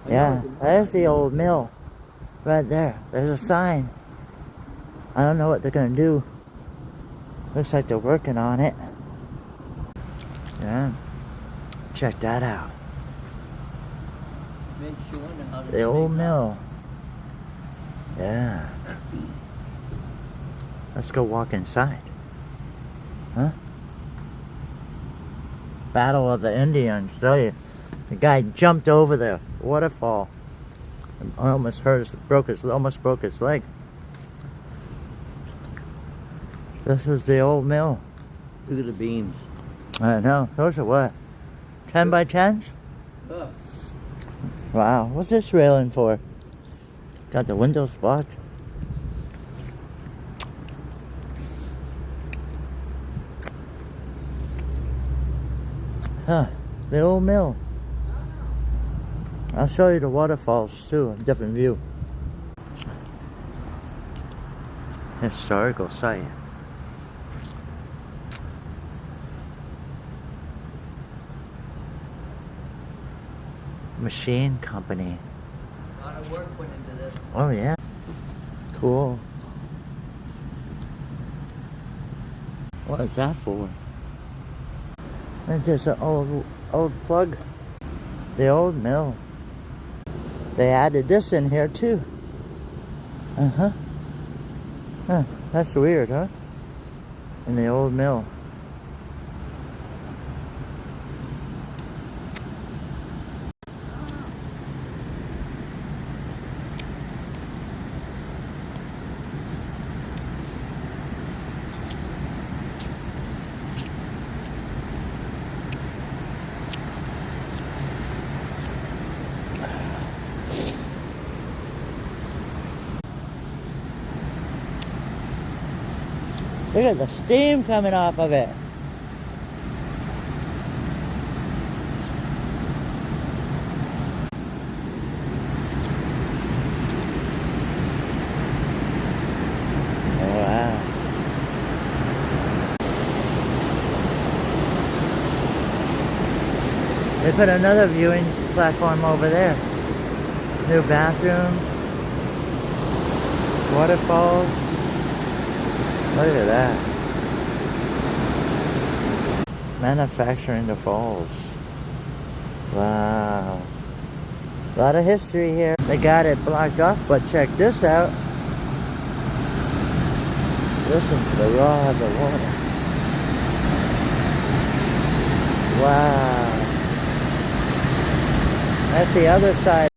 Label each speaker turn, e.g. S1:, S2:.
S1: Yeah, there's the old mill. Right there. There's a sign. I don't know what they're gonna do. Looks like they're working on it. Yeah. Check that out.
S2: Makes you wonder how
S1: The old mill. Yeah. Let's go walk inside. Huh? Battle of the Indians. Tell you, the guy jumped over the waterfall. Almost almost broke his leg. This is the old mill.
S2: Look at the beams.
S1: I know. Those are what? 10 by 10s?
S2: Oh.
S1: Wow. What's this railing for? Got the windows blocked. Huh. The old mill. I'll show you the waterfalls too, a different view. Historical site. Machine company.
S2: A lot of work went into this.
S1: Oh yeah. Cool. What is that for? And there's an old plug. The old mill. They added this in here too. Uh-huh. Huh. That's weird, huh? In the old mill. Look at the steam coming off of it. Oh, wow. They put another viewing platform over there. New bathroom. Waterfalls. Look at that. Manufacturing the falls. Wow. A lot of history here. They got it blocked off, but check this out. Listen to the roar of the water. Wow. That's the other side.